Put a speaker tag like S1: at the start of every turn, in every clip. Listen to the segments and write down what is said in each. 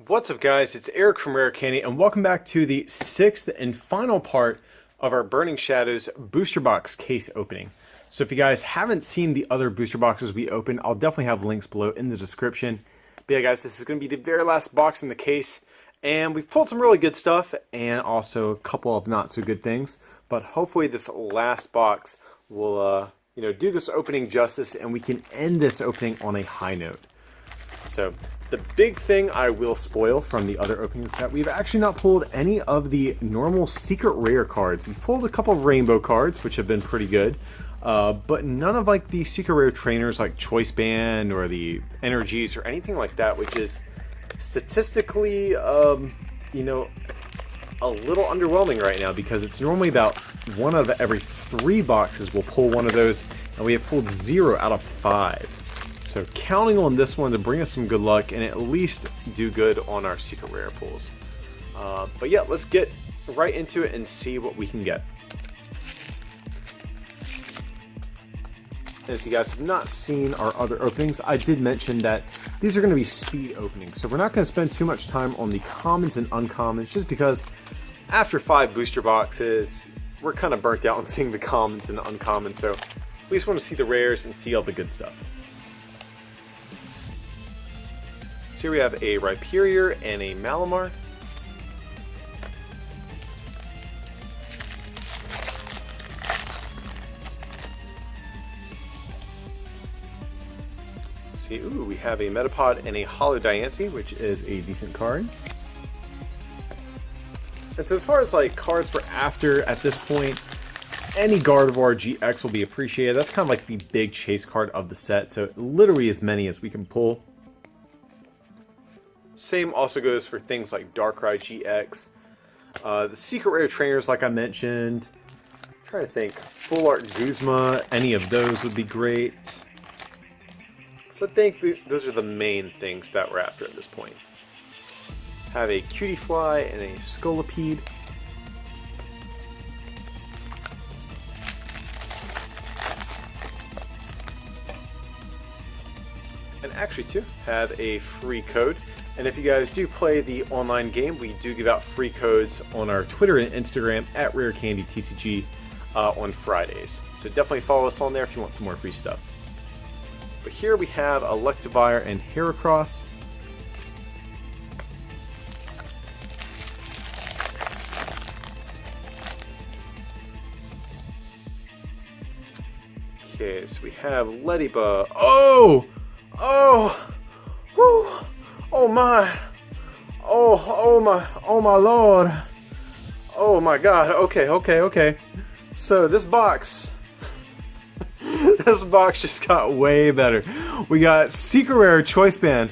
S1: What's up, guys? It's Eric from Rare Candy, and welcome back to the sixth and final part of our Burning Shadows booster box case opening. So if you guys haven't seen the other booster boxes we opened, I'll definitely have links below in the description. But yeah, guys, this is going to be the very last box in the case, and we've pulled some really good stuff and also a couple of not so good things. But hopefully this last box will do this opening justice, and we can end this opening on a high note. So the big thing I will spoil from the other openings is that we've actually not pulled any of the normal secret rare cards. We've pulled a couple of rainbow cards, which have been pretty good, but none of like the secret rare trainers like Choice Band or the energies or anything like that, which is statistically, a little underwhelming right now, because it's normally about one of every 3 boxes we'll pull one of those, and we have pulled 0 out of 5. So counting on this one to bring us some good luck and at least do good on our secret rare pulls. But yeah, let's get right into it and see what we can get. And if you guys have not seen our other openings, I did mention that these are going to be speed openings. So we're not going to spend too much time on the commons and uncommons, just because after 5 booster boxes, we're kind of burnt out on seeing the commons and the uncommons. So we just want to see the rares and see all the good stuff. So here we have a Rhyperior and a Malamar. See, ooh, we have a Metapod and a Holo Diancie, which is a decent card. And so as far as like cards we're after at this point, any Gardevoir GX will be appreciated. That's kind of like the big chase card of the set, so literally as many as we can pull. Same also goes for things like Darkrai GX. The secret rare trainers, like I mentioned. I'm trying to think. Full Art Guzma, any of those would be great. So I think those are the main things that we're after at this point. Have a Cutie Fly and a Scolipede. And actually too, have a free code. And if you guys do play the online game, we do give out free codes on our Twitter and Instagram at RareCandyTCG on Fridays. So definitely follow us on there if you want some more free stuff. But here we have Electivire and Heracross. Okay, so we have Ladybug. Oh my! Oh my lord! Oh my god! Okay. So this box, this box just got way better. We got secret rare Choice Band.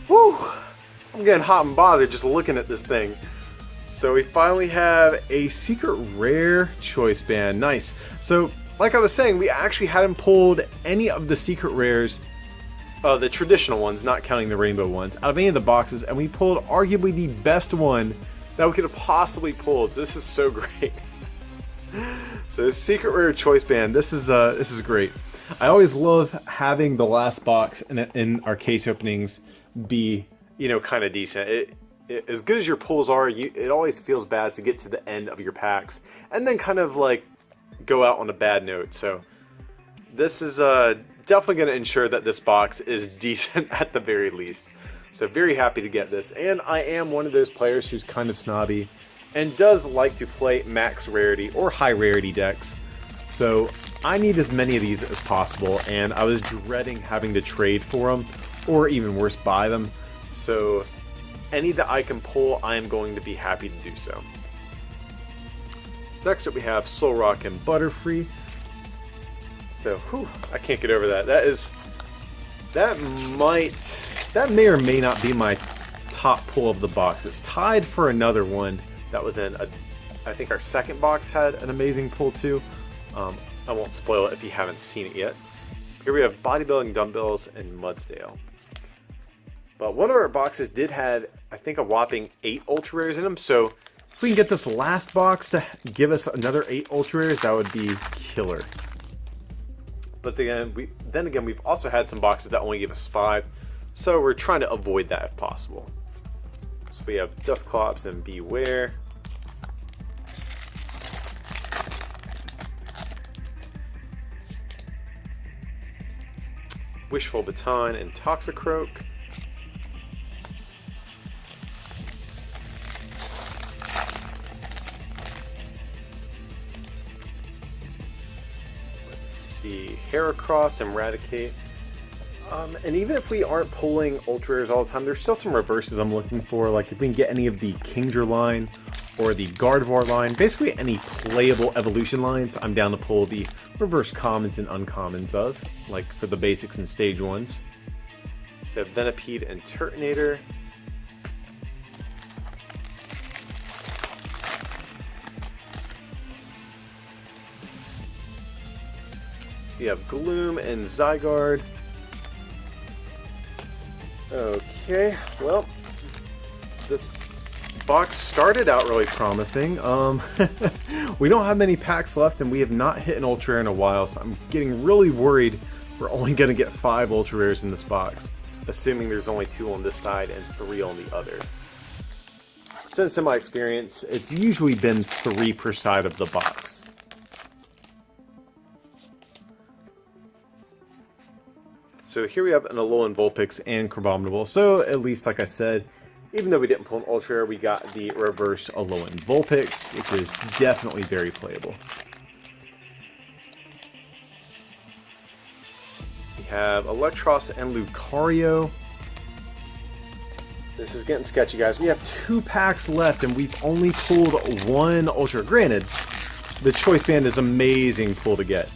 S1: Woo! I'm getting hot and bothered just looking at this thing. So we finally have a secret rare Choice Band. Nice. So like I was saying, we actually hadn't pulled any of the secret rares. The traditional ones, not counting the rainbow ones, out of any of the boxes, and we pulled arguably the best one that we could have possibly pulled. This is so great. So this secret rare Choice Band, this is great. I always love having the last box in our case openings be, kind of decent. As good as your pulls are, it always feels bad to get to the end of your packs and then kind of like go out on a bad note. So this is definitely going to ensure that this box is decent at the very least. So very happy to get this, and I am one of those players who's kind of snobby and does like to play max rarity or high rarity decks. So I need as many of these as possible, and I was dreading having to trade for them or even worse, buy them. So any that I can pull, I am going to be happy to do so. So next up we have Solrock and Butterfree. So, I can't get over that. That may or may not be my top pull of the box. It's tied for another one that was in I think our second box had an amazing pull too. I won't spoil it if you haven't seen it yet. Here we have Bodybuilding Dumbbells and Mudsdale. But one of our boxes did have, I think, a whopping 8 ultra rares in them. So if we can get this last box to give us another 8 ultra rares, that would be killer. But then again, we've also had some boxes that only give us 5, so we're trying to avoid that if possible. So we have Dusclops and Beware. Wishful Baton and Toxicroak. Let's see, Heracross and Raticate. And even if we aren't pulling Ultra Rares all the time, there's still some reverses I'm looking for. Like if we can get any of the Kingdra line or the Gardevoir line, basically any playable evolution lines, I'm down to pull the reverse commons and uncommons of, like for the basics and stage ones. So we have Venipede and Turtonator. We have Gloom and Zygarde. Okay, well, this box started out really promising. We don't have many packs left and we have not hit an Ultra Rare in a while, so I'm getting really worried we're only going to get 5 Ultra Rares in this box, assuming there's only 2 on this side and 3 on the other. Since in my experience, it's usually been 3 per side of the box. So here we have an Alolan Vulpix and Crabominable. So at least, like I said, even though we didn't pull an Ultra Rare, we got the reverse Alolan Vulpix, which is definitely very playable. We have Electros and Lucario. This is getting sketchy, guys. We have 2 packs left and we've only pulled 1 Ultra. Granted, the Choice Band is amazing pull to get.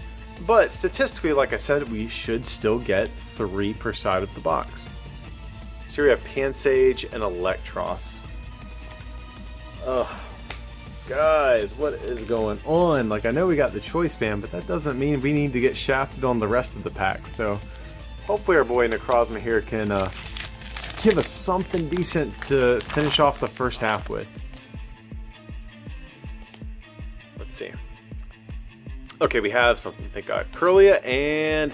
S1: But statistically, like I said, we should still get 3 per side of the box. So here we have Pansage and Electros. Ugh. Guys, what is going on? Like, I know we got the Choice Band, but that doesn't mean we need to get shafted on the rest of the packs. So hopefully our boy Necrozma here can give us something decent to finish off the first half with. Let's see. Okay, we have something, thank God. Curlia and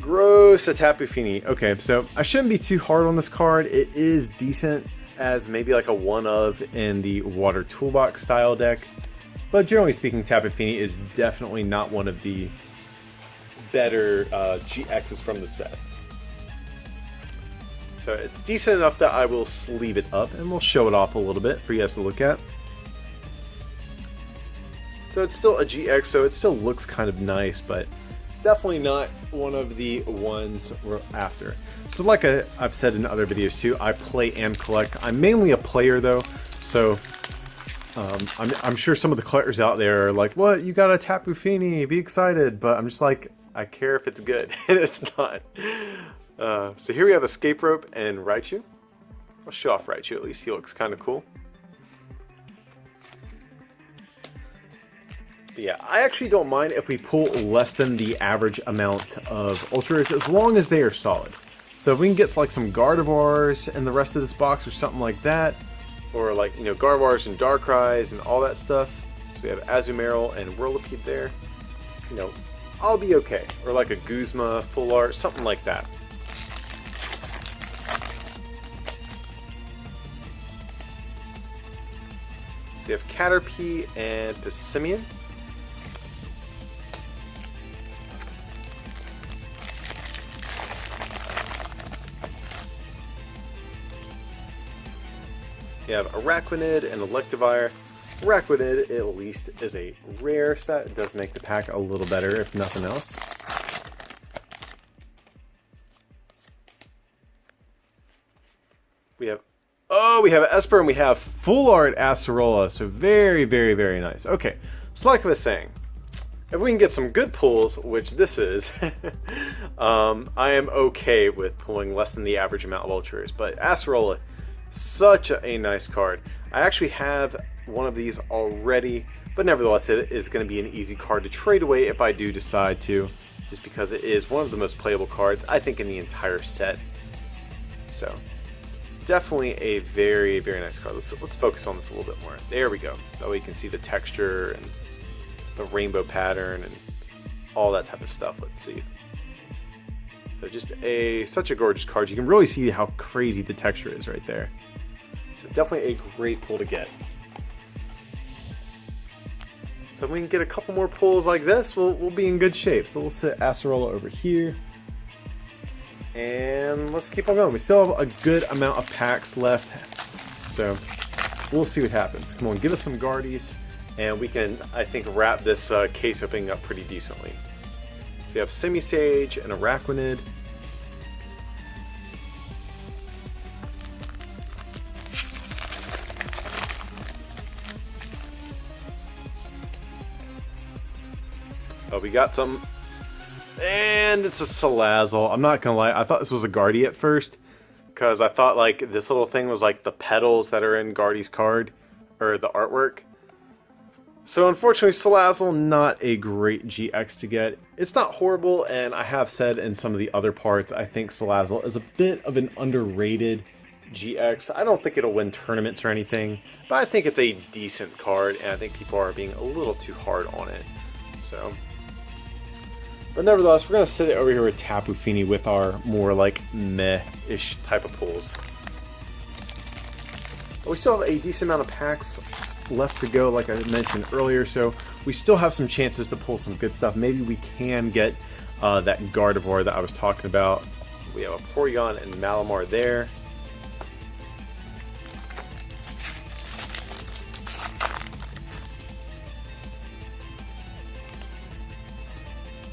S1: gross a Tapu Fini. Okay, so I shouldn't be too hard on this card. It is decent as maybe like a one of in the Water Toolbox style deck. But generally speaking, Tapu Fini is definitely not one of the better GXs from the set. So it's decent enough that I will sleeve it up and we'll show it off a little bit for you guys to look at. So it's still a GX, so it still looks kind of nice, but definitely not one of the ones we're after. So like I've said in other videos too, I play and collect. I'm mainly a player though, so I'm sure some of the collectors out there are like, what, you got a Tapu Fini, be excited, but I'm just like, I care if it's good, and it's not. So here we have Escape Rope and Raichu. I'll show off Raichu, at least he looks kind of cool. But yeah, I actually don't mind if we pull less than the average amount of Ultra Rares as long as they are solid. So if we can get like some Gardevoirs in the rest of this box or something like that, or like, you know, Gardevoirs and Darkrai's and all that stuff. So we have Azumarill and Whirlipede there. You know, I'll be okay. Or like a Guzma, Full Art, something like that. So we have Caterpie and Passimian. You have Araquanid and Electivire. Araquanid, at least, is a rare stat. It does make the pack a little better, if nothing else. We have Esper and we have Full Art Acerola. So very, very, very nice. Okay, so like I was saying, if we can get some good pulls, which this is, I am okay with pulling less than the average amount of Ultra Rares. But Acerola, such a nice card. I actually have one of these already, but nevertheless it is going to be an easy card to trade away if I do decide to, just because it is one of the most playable cards I think in the entire set. So definitely a very, very nice card. Let's focus on this a little bit more. There we go. That way you can see the texture and the rainbow pattern and all that type of stuff. Let's see. So just such a gorgeous card. You can really see how crazy the texture is right there. So definitely a great pull to get. So if we can get a couple more pulls like this, we'll be in good shape. So we'll set Acerola over here. And let's keep on going. We still have a good amount of packs left. So we'll see what happens. Come on, give us some Guardies. And we can, I think, wrap this case opening up pretty decently. So you have Semi-Sage and Araquanid. Oh, we got some. And it's a Salazzle. I'm not gonna lie, I thought this was a Guardy at first. Because I thought like this little thing was like the petals that are in Guardy's card. Or the artwork. So unfortunately, Salazzle, not a great GX to get. It's not horrible, and I have said in some of the other parts, I think Salazzle is a bit of an underrated GX. I don't think it'll win tournaments or anything, but I think it's a decent card, and I think people are being a little too hard on it. So, but nevertheless, we're going to sit it over here with Tapu Fini with our more like meh-ish type of pulls. We still have a decent amount of packs left to go, like I mentioned earlier, so we still have some chances to pull some good stuff. Maybe we can get that Gardevoir that I was talking about. We have a Porygon and Malamar there.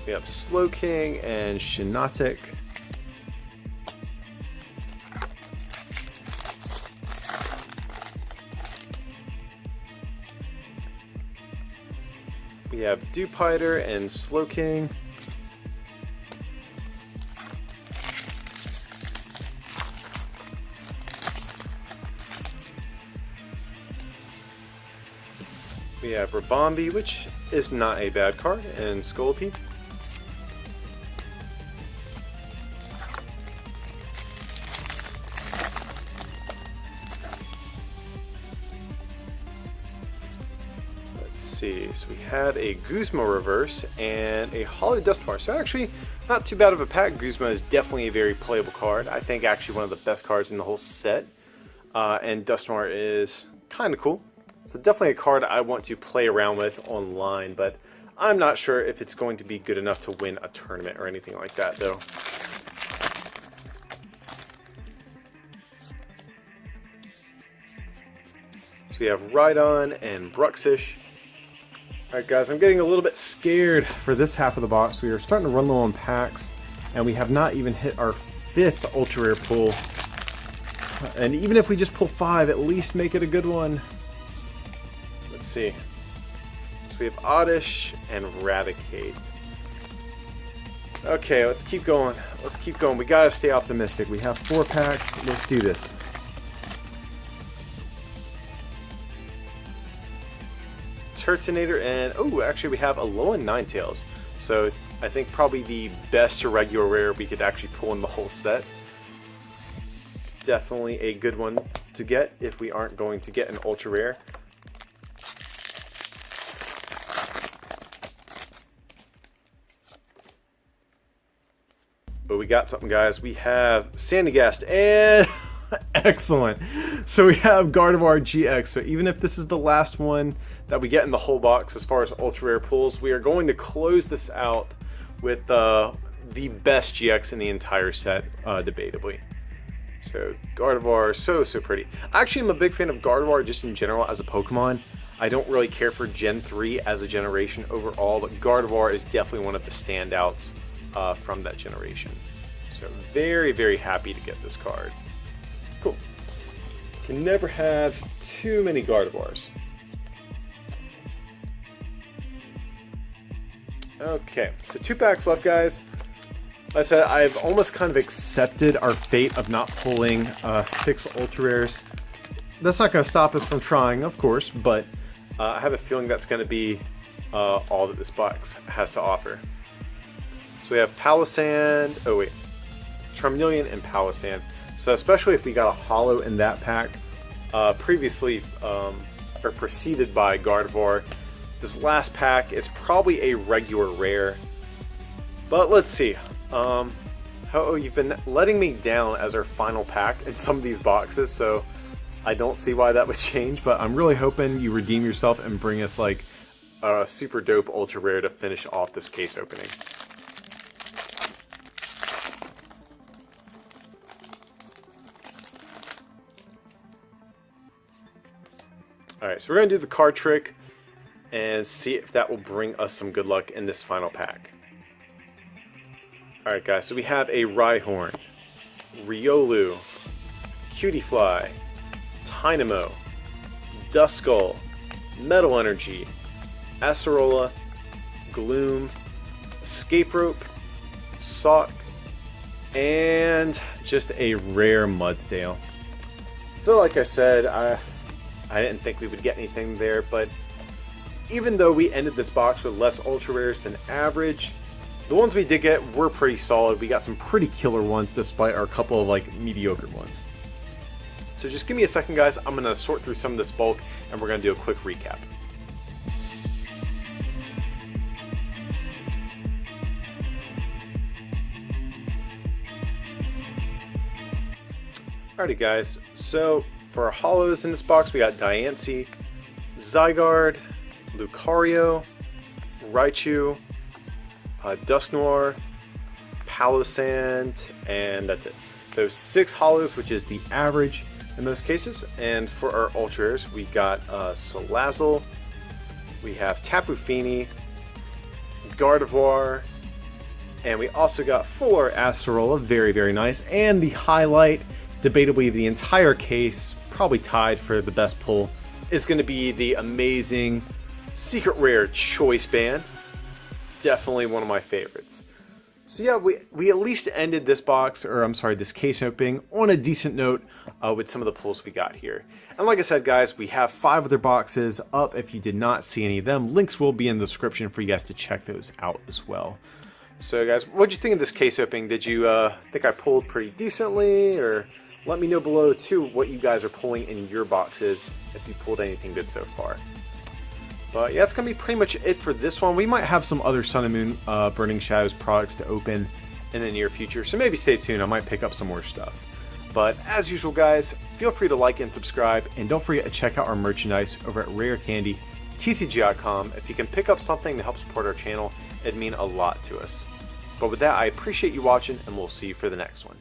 S1: We have Slowking and Shiinotic. We have Dewpider and Slowking. We have Rabombi, which is not a bad card, and Scolipede. See, so we had a Guzma reverse and a Hollow Dusknoir. So actually, not too bad of a pack. Guzma is definitely a very playable card. I think actually one of the best cards in the whole set. And Dusknoir is kind of cool. So definitely a card I want to play around with online, but I'm not sure if it's going to be good enough to win a tournament or anything like that, though. So we have Rhydon and Bruxish. Alright guys, I'm getting a little bit scared for this half of the box. We are starting to run low on packs, and we have not even hit our 5th ultra rare pull. And even if we just pull 5, at least make it a good one. Let's see. So we have Oddish and Raticate. Okay, let's keep going. Let's keep going. We gotta stay optimistic. We have 4 packs. Let's do this. Turtonator, and oh, actually we have a Alolan Ninetales. So I think probably the best regular rare we could actually pull in the whole set. Definitely a good one to get if we aren't going to get an ultra rare. But we got something, guys. We have Sandygast, and excellent. So we have Gardevoir GX. So even if this is the last one that we get in the whole box as far as ultra rare pulls, we are going to close this out with the best GX in the entire set, debatably. So Gardevoir, so pretty. Actually, I'm a big fan of Gardevoir just in general as a Pokemon. I don't really care for Gen 3 as a generation overall, but Gardevoir is definitely one of the standouts from that generation. So very happy to get this card. Cool. Can never have too many Gardevoirs. Okay, so 2 packs left, guys. Like I said, I've almost kind of accepted our fate of not pulling 6 ultra rares. That's not going to stop us from trying, of course, but I have a feeling that's going to be all that this box has to offer. So we have Palossand, oh wait, Charmeleon and Palossand. So especially if we got a holo in that pack, previously or preceded by Gardevoir, this last pack is probably a regular rare. But let's see. Oh, you've been letting me down as our final pack in some of these boxes, so I don't see why that would change, but I'm really hoping you redeem yourself and bring us like a super dope ultra rare to finish off this case opening. Alright, so we're going to do the card trick and see if that will bring us some good luck in this final pack. Alright guys, so we have a Rhyhorn, Riolu, Cutiefly, Tynamo, Duskull, Metal Energy, Acerola, Gloom, Escape Rope, Sock, and just a rare Mudsdale. So like I said, I didn't think we would get anything there, but even though we ended this box with less ultra rares than average, the ones we did get were pretty solid. We got some pretty killer ones despite our couple of like mediocre ones. So just give me a second guys, I'm going to sort through some of this bulk and we're going to do a quick recap. Alrighty guys, so for our holos in this box we got Diancie, Zygarde, Lucario, Raichu, Dusknoir, Palossand, and that's it. So 6 holos, which is the average in most cases. And for our ultra rares, we got Salazzle, we have Tapu Fini, Gardevoir, and we also got 4 Acerola, very, very nice. And the highlight, debatably the entire case, probably tied for the best pull, is going to be the amazing Secret Rare Choice Band. Definitely one of my favorites. So yeah, we at least ended this box, or I'm sorry, this case opening on a decent note with some of the pulls we got here. And like I said, guys, we have 5 other boxes up if you did not see any of them. Links will be in the description for you guys to check those out as well. So guys, what'd you think of this case opening? Did you think I pulled pretty decently? Or let me know below too what you guys are pulling in your boxes if you pulled anything good so far. But yeah, that's going to be pretty much it for this one. We might have some other Sun and Moon Burning Shadows products to open in the near future, so maybe stay tuned. I might pick up some more stuff. But as usual, guys, feel free to like and subscribe, and don't forget to check out our merchandise over at rarecandytcg.com. If you can pick up something to help support our channel, it'd mean a lot to us. But with that, I appreciate you watching, and we'll see you for the next one.